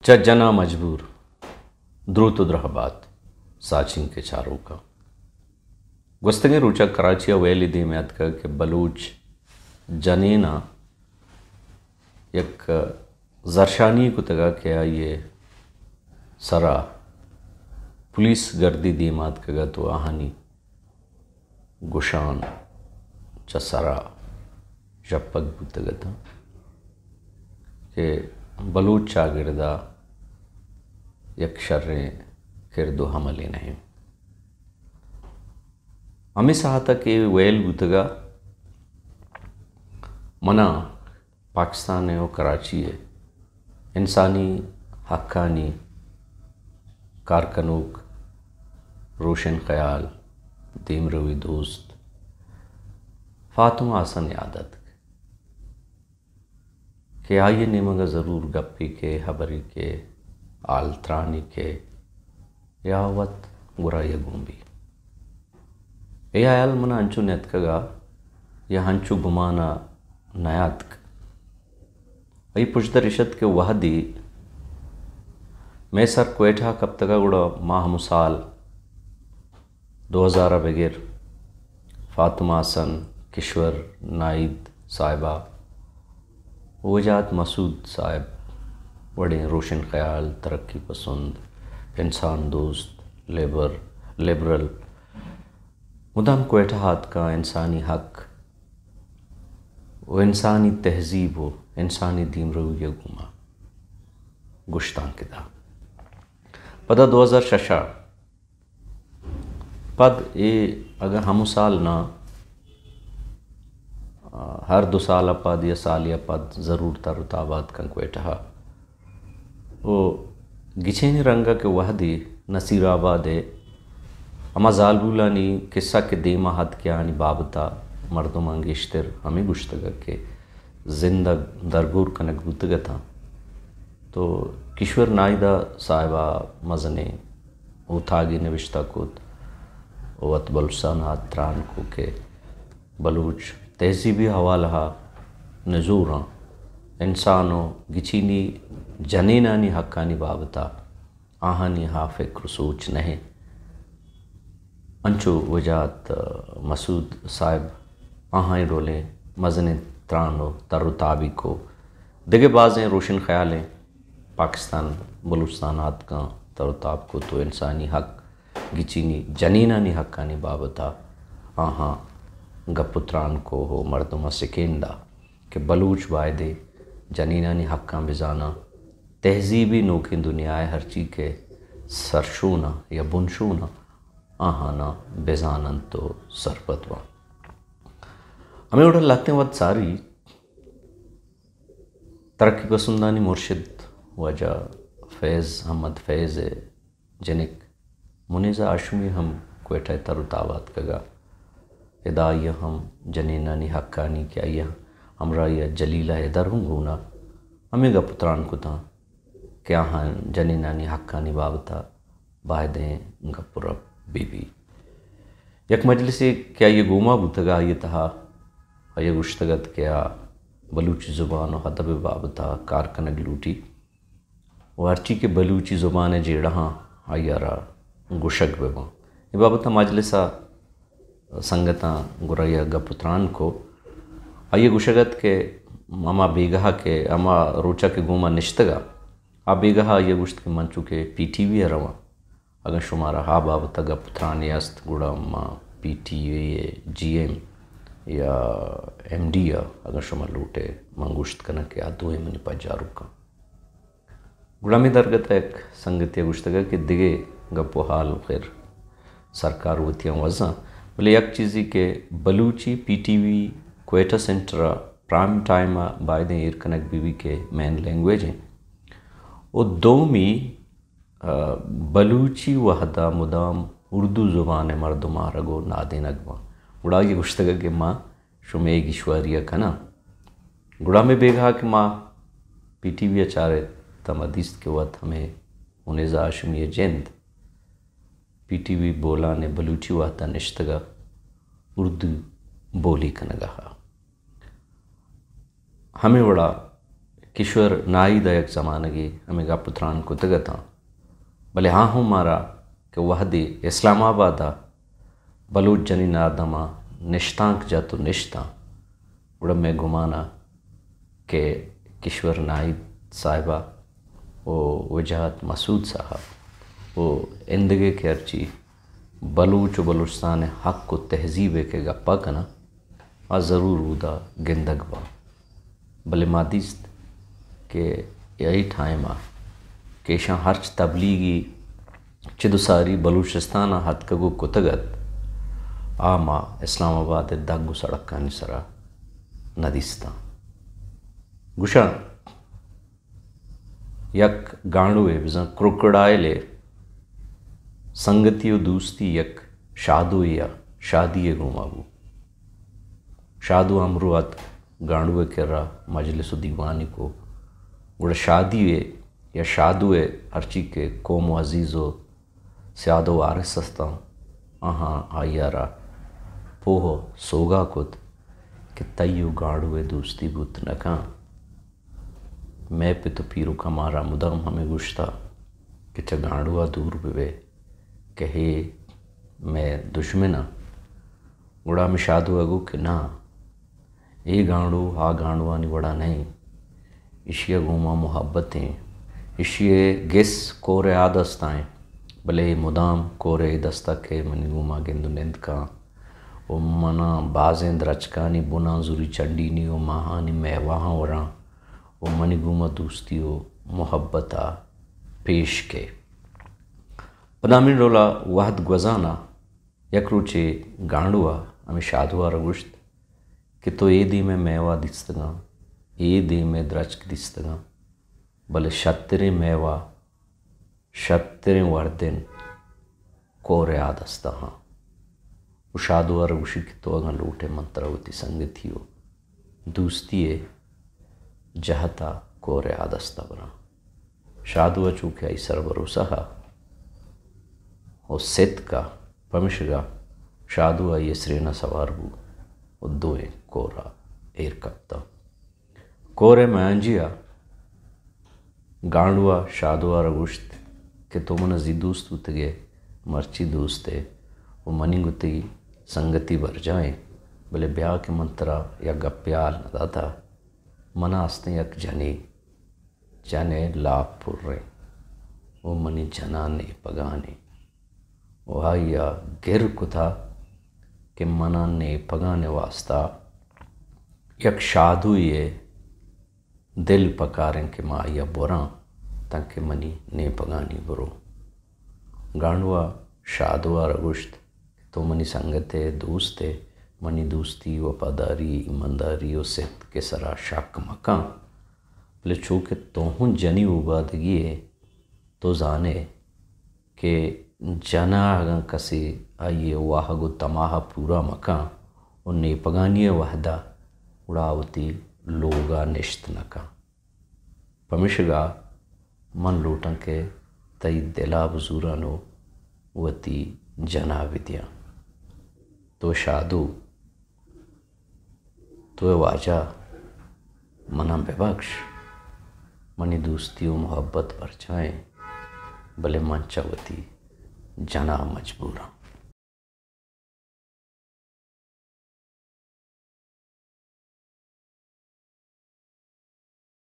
च जना मजबूर द्रुत द्रहबात साचिन के चारों का गुस्तगे रुचा कराची अवेली दी में अतका के बलूच जनेना एक जरशानी को तगा क्या ये सरा पुलिस गर्दी दी मात कगा तो आहानी गुशान च सरा जपक बुतगता के बलूच चागिरदा एक शर्रे किरदो हमले नहीं हमें सहाता के वेल बुतगा मना पाकिस्तान है और कराची है इंसानी हक्कानी कारकनूक रोशन ख्याल दीमरवी दोस्त फातुमा हसन यादत के आइए नेमगा ज़रूर गप्पी के हबरी के आलत्रानी के यावत गुराय गुम्बी ए आयल मना हंचू नेतकगा या हंचू गुमाना नयातक आई पुश्तर इशत के वहदी मैं सर क्वेठा कब तक गुड़ा माह मुसाल 2000 बगैर फातिमा हसन किश्वर नाइद साहिबा वजात मसूद साहब बड़े रोशन ख्याल तरक्की पसंद इंसान दोस्त लिबरल मुदाम क्वेठा हाथ का इंसानी हक वो इंसानी तहजीब हो इंसानी दीम रवैया गुमा गुश्तान किदा पदा 2006 पद ए अगर हम साल ना हर 2 साल पद या साल या पद ज़रूर तरुताबाद का क्वेठा वो गिछेनी रंगा के वहदी नसीराबाद है अमा जालबुलानी किस्सा के देमा हद के आनी बाबता मर्दम अंगेश्तर हमें गुश्तगा के जिंदा दरगूर कनक बुतगा था तो किश्वर नाइदा साहिबा मजने उथागी नविश्ता कुत वत बलुसान त्रान को के बलूच तहजीबी हवाला नजूरा इंसानो गिचीनी जनीनानी हक्कानी बाबता आहानी हाफिक रसूच नहीं अंचो वजात मसूद साहिब आहाई डोले मजन त्रानो तरुताबी को दिगे बाज़ें रोशन ख्यालें पाकिस्तान बलूचिस्तानात का तरुताब को तो इंसानी हक गिचीनी जनीनानी हक्कानी बाबता आहा गपुत्रान को हो मर्दमा सिकेंदा के बलूच वायदे जनीनानी हक्का बिजाना तहजीबी नोकिन दुनियाए हर चीज़ के सरशूना या बुनशूना आहाना बेजानन तो सरपतवा हमें उड़ा लगते वक्त सारी तरक्की पसंदानी मुर्शिद वजह फैज़ अहमद फैज़ जनिक मुनीज़ा आशमी हम क्वेठा तरुताबाद कगा इदा ये हम जनीनानी हक्कानी क्या यह हमरा यह जलीला इधर हूँ गुना हमें गा पुत्रान को था क्या हाँ जनीनानी हक्कानी बाबता बायदें गपुर बीबी यक मजलिस क्या ये गुमा बुतगा ये तहा ये गुश्तगत क्या बलूची ज़ुबान और हदब बाबता कारकनग लूटी वारची के बलूची ज़ुबान जेड़ा हाँ आयारा गुशक बेबा ये बाबता मजलिसा संगता गुरैया गपुत्रान को आइए गुशगत के अमा बेगहा के अमा रोचा के गुमा निश्तगा आ बेगहा ये गुश्त के मंचू के PTV रवा अगर शुमारा हा बाबता गपुत्रान यास्त गुड़ा अम्मा PTA GM या MD या अगर शुमार लूटे मंगुश्त कना के आदोए मनी पजारू का गुड़ा में दरगत एक संगत गुश्तगा के दिगे गपो हाल खैर सरकार वतियाँ वज़ा बोले एक चीज़ी के Balochi PTV Quetta centre prime time बायदें ईर कनक बीवी के मेन लैंग्वेज हैं वो दो में बलूची वहदा मुदाम उर्दू ज़ुबान मर्दमा रगो नादे नगमा गुड़ा की गुश्तगा के माँ शुमेग ईश्वरिया खना गुड़ा में बेगा के माँ PTV अचारे तमदीस के वक्त हमें उन्हें आशमी जैंद PTV बोला ने बलूची वाता निश्तगा उर्दू बोली कनगा हमें बड़ा किशोर नाई दयक ज़मानगी हमें गा पुत्रान को तगता भले हाँ हूँ मारा कि वहदी इस्लामाबादा बलूच जनी नादमा निश्तांक जातु निश्ता उड़म में घुमाना के किशोर नाई साहिबा वो वजाहत मसूद साहब वो इंदगे के अर्ची बलूच बलूचिस्तान हक को तहजीब के गप्पा कना आ ज़रूर उदा गिंदग बा भले मादिस्त के यही ठाइमा केशा हर्च तबलीगी चिदुसारी बलूचिस्तान हद कगो कुतगत आमा इस्लामाबाद दग्गु सड़क का निसरा नदिस्ता गुशा यक गांडुए बिज़ा क्रोकोडाइले संगतियो दोस्ती यक शादो या शादी गुमाबू शादू अमरुआत गांडुए कर रहा मजलिस दीवानी को गुड़ शादी या शादुए अर्ची के कोम अजीज़ो स्यादो आरसस्ता आहाँ आयारा पोहो सोगा कुत कि तय्यु गांडुए दोस्ती बुत नका मैं पे तो पीरो का मारा मुदम हमें गुश्ता कि च गांडुआ दूर पे कि हे मैं दुश्मना गुड़ा में शादू अगू कि ना ये गांडू हा गांडुआ नहीं बड़ा नहीं इशिया घूमा मोहब्बतें इशिए गिस कोरे आदस्ताएं भले मुदाम कोरे दस्ता के मनी घूमा गेंदु निंद का ओ मना बाजें द्रचकानी बुना जुरी चंडीनी ओ महानी महवाहा वरा ओ मनी घूमा दोस्ती ओ मोहब्बता पेश के पदामिन रोला वहद गजाना यकरुचे गांडुआ हमें शादुआ रगुश्त कि तो ये दी में मेवा दिस्तगा ये दी में द्रचक दिस्तगा भले शतरे मेवा शतरे वर्दिन कोरे आदस्ता हाँ उशादुआ रगुशी की तो अगर लूटे मंत्रवती संगतियो दोस्तीए जहता कोरे आदस्ता बना शादुआ चूके आई सरबरोसा और सित का पमिशगा शादुआ ये श्रेना सवारबू दोए कोरा एर कप्ता कोरे मांजिया गांडुआ शादुआ रगुश्त के तो मन जी दोस्त उतगे मर्ची दोस्ते वो मनी गुती संगति भर जाए भले ब्याह के मंत्रा या गप्याल न दाता मना आस्ते यक जने जने लाभ पुर्रे वो मनी जनाने पगाने वह या गिर कुथा के मना ने पगाने वास्ता यक शादु ये दिल पकारें के माँ या बुरा ताकि मनी ने पगानी बुरो गांडुआ शादुआ रगुश्त तो मनी संगते दोस्ते मनी दोस्ती वफादारी ईमानदारी और सिद्ध के सरा शक मका भले चूँकि तोहूँ जनी उबादगी है तो जाने के जना अगर कसी आइए वाहगो तमाहा पूरा मका और नेपगानिय वहदा उड़ावती लोगा निश्त नका पमिशगा मन लूटं के तई दिला बजूरानो वती जना विद्या तो शादू तो वाजा मना बेबख्श मनी दोस्तियों मोहब्बत पर जाए भले मंचावती जना मजबूरा।